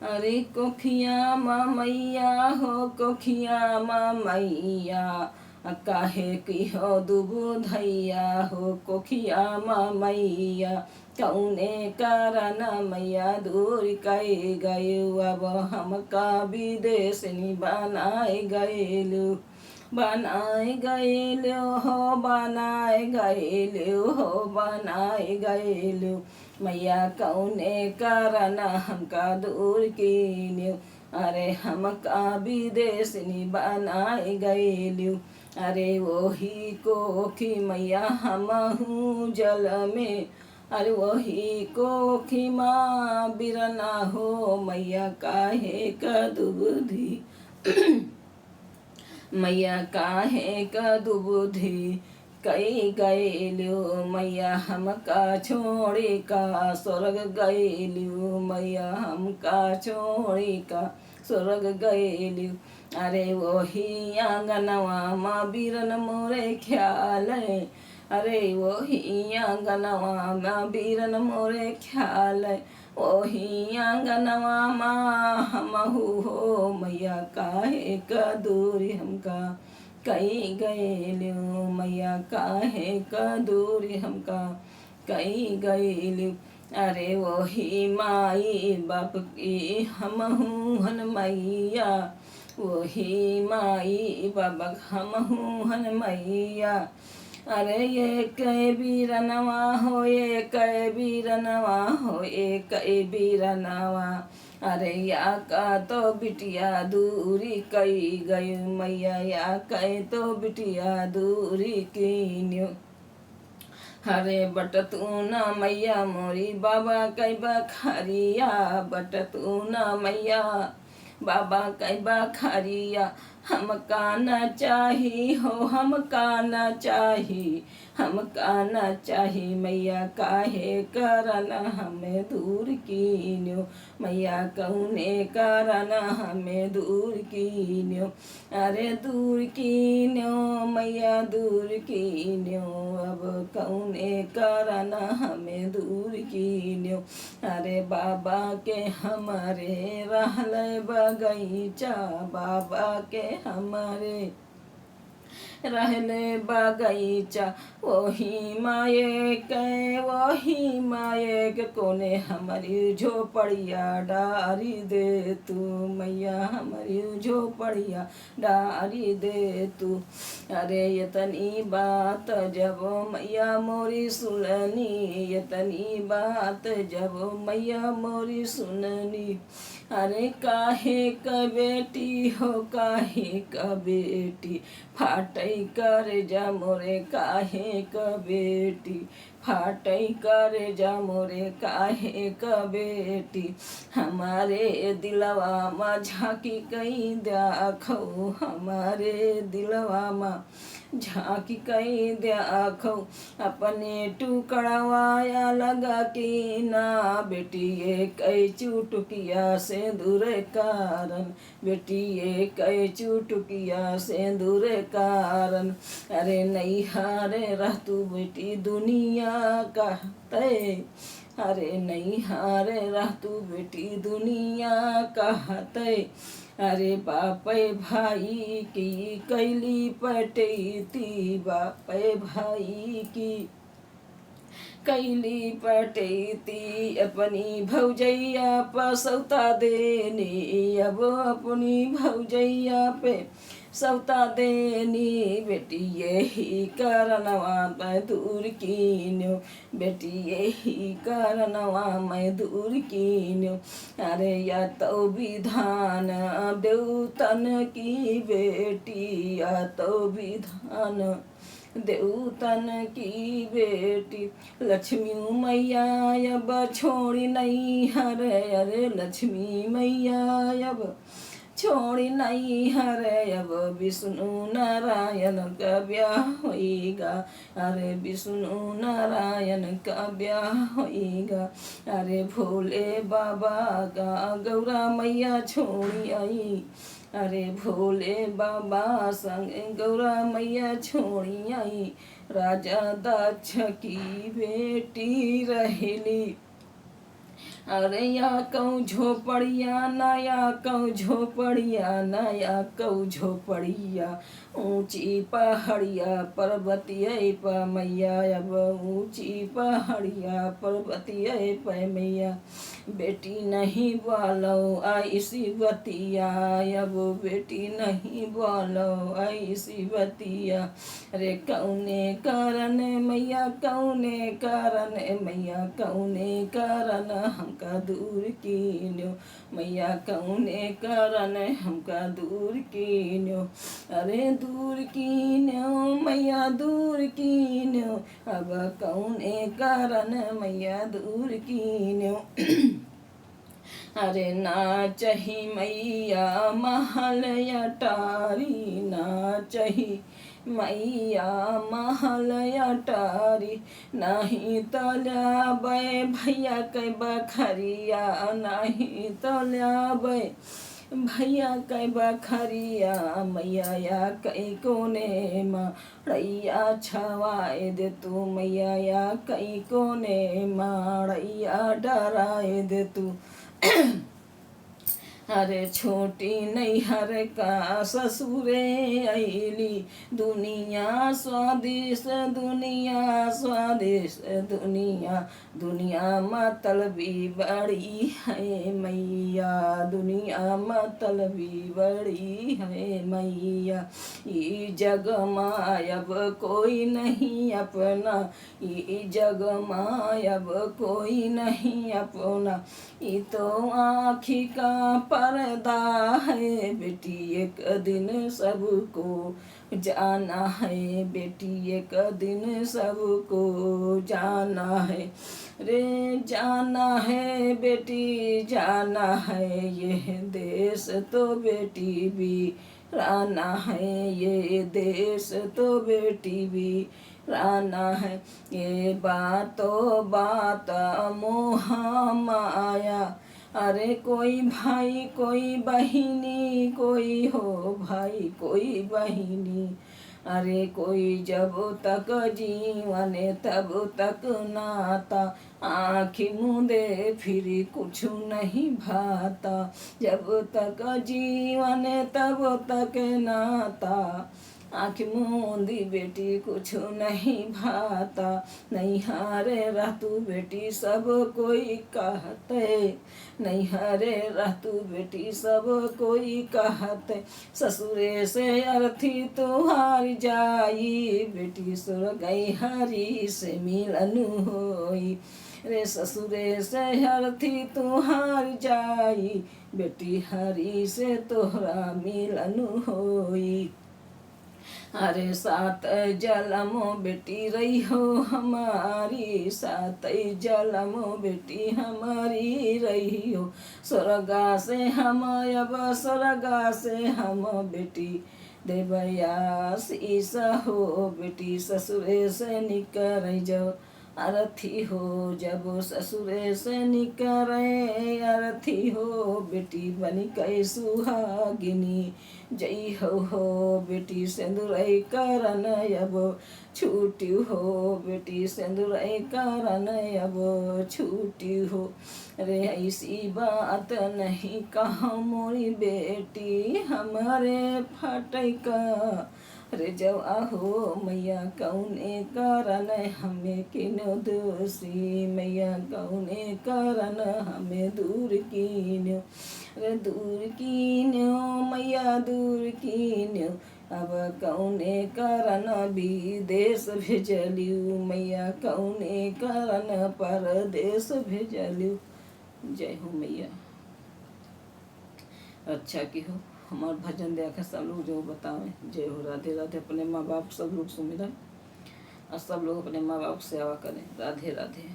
अरे कोखिया माँ मैया हो कोखिया माँ मैया काहे की हो दुबो धैया हो कोखिया माँ मैया कौने कारण मैया दूर कई गयु अब हमका विदेश बनाए गयलु बनाए गयलु हो बनाए गयलु हो बनाए गयलु मैया कौने कारण हमका दूर कीन्यू अरे हमका विदेश बनाए गयलू अरे वही कोखी मैया हमहू जल में अरे वही कोखी माँ बिरना हो मैया काहे कदुबुधि मैया काहे कदुबुधि कई गयलू मैया हमका छोड़ी का स्वर्ग गयलू मैया हमका छोड़ी का स्वर्ग गयलू अरे वही आंगनवा माँ बीरन मोरे ख्याल अरे वही आंगनवा माँ बीरन मोरे ख्याल वही आंगनवा माँ हमहू हो मैया काहे का दूरी हमका कई गयलू मैया काहे का दूरी हमका कई गयलू अरे वही माई बाप की हमहू हन मैया वही माई बाबा हमहू हन मैया अरे ये कै बीरनवा हो ये कै बीरनवा हो ये कै बीरनवा अरे या का तो बिटिया दूरी कई गई मैया या कई तो बिटिया दूरी कीन्यू हरे बटतू न मैया मोरी बाबा कई बखरिया बटतू न मैया बाबा कई बखरिया हमका न चाही हो हमका न चाही हमका न चाही मैया काहे करन हमें दूर कीन्यो मैया कौने करन हमें दूर कीन्यो अरे दूर कीन्यो मैया दूर कीन्यो अब कौने करन हमें दूर कीन्यो अरे बाबा के हमारे रहल बगीचा बाबा के हमारे रहले बगीचा वही माये के वही माये के कोने हमारी झोपड़िया डारी दे तू मैया हमारी झोपड़िया डारी दे तू अरे यतनी बात जब मैया मोरी सुननी यतनी बात जब मैया मोरी सुननी अरे काहे का बेटी हो काहे का बेटी फाटई कर जा मोरे काहे का बेटी फाटई कर जा मोरे काहे का बेटी हमारे दिलवा माँ झांकी कहीं देखो हमारे दिलवा माँ झांकी कहीं देखो अपने टुकड़वाया लगा कि ना बेटी ये कई चुटकिया से दूर कारण बेटी ये कई चुटकिया से दूर कारण अरे नहीं हारे रह तू बेटी दुनिया कहते अरे नहीं हारे रह तू बेटी दुनिया कहते अरे बापे भाई की कैली पटेती बापे भाई की कैली पटेती अपनी भौजैया पसौता देनी अब अपनी भौजैया पे सौता देनी बेटी यही कारणवा मैं दूर कीन्यो बेटी यही कारणवा मैं दूर कीन्यो अरे या तो विधान देवतन की बेटी या तो विधान देवतन की बेटी लक्ष्मी मैया अब छोड़ी नहीं हरे अरे लक्ष्मी मैया अब छोड़ी नहीं हरे अब विष्णु नारायण का ब्याह होएगा अरे विष्णु नारायण का ब्याह होएगा अरे भोले बाबा का गौरा मैया छोड़ी आई अरे भोले बाबा संग गौरा मैया छोड़ी आई राजा दक्ष की बेटी रहेली अरे या कहूँ झोपड़िया नया कहूँ झोपड़िया नया कहूँ झोपड़िया ऊंची पहाड़िया पर्वतीय प मैया अब ऊंची पहाड़िया पर्वतीय प मैया बेटी नहीं बोलो ऐसी बतिया अब बेटी नहीं बोलो ऐसी बतिया रे कौने कारण मैया कौने कारण मैया कौने कारण हमका दूर कीन्यो मैया कौने कारण हमका दूर कीन्यो अरे दूर कीन्यो मैया दूर कीन्यो अब कौने कारण मैया दूर कीन्यो अरे ना चही मैया महल अटारी ना चही मैया महल अटारी नहीं तो ल्याबै भैया के बखरिया नहीं तो ल्याबै भैया कै बखरिया मैया या कई कोने माड़ैया छवाए दे तू मैया या कई कोने माड़ैया डराए दे तू अरे छोटी नैहर का ससुरे अली दुनिया स्वादिष्ट दुनिया दुनिया मतलबी बड़ी है मैया दुनिया मतलबी बड़ी है मैया ये जग मायब कोई नहीं अपना ये जग मायब कोई नहीं अपना ये तो आँखी का पर्दा है बेटी एक दिन सबको जाना है बेटी एक दिन सबको जाना है रे जाना है बेटी जाना है ये देश तो बेटी भी राना है ये देश तो बेटी भी राना है ये बातों बात मोह माया अरे कोई भाई कोई बहिनी कोई हो भाई कोई बहिनी अरे कोई जब तक जीवन तब तक नाता आँखी मूंदे फिर कुछ नहीं भाता जब तक जीवन तब तक नाता आँख मूंदी बेटी कुछ नहीं भाता नहीं हारे रह तू बेटी सब कोई कहते नहीं हरे रह तू बेटी सब कोई कहते ससुरे से अर्थी तुहार जाई बेटी सुर गई हरी से मिलन होई रे ससुरे से अर्थी तुहार जाई बेटी हरी से तोहरा मिलन होई अरे सात जलमो बेटी रही हो हमारी सात जलमो बेटी हमारी रही हो स्वर्गा से हम अब स्वर्गा से हम बेटी देवयास ईसा हो बेटी ससुरे से निकर जाओ अरथी हो जब ससुरे से निकरे अरथी हो बेटी बनी कै सुहागिनी जई हो बेटी सिंदूरई करन अब छूटी हो बेटी सिंदूरई करन अब छूटी हो रे ऐसी बात नहीं कहा मोरी बेटी हमारे फटका रे जब आहो मैया कौने कारण हमें किनो दोषी मैया कौने कारण हमें दूर कीन्यो रे दूर कीन्यो मैया दूर कीन्यो अब कौने कारण विदेश भेजलियो मैया कौने कारण परदेश भेजलियो। जय हो मैया। अच्छा की हो हमार भजन देखा सब लोग जो बतावें। जय हो। राधे राधे। अपने माँ बाप सब लोग सुमिरन और सब लोग अपने माँ बाप सेवा करें। राधे राधे।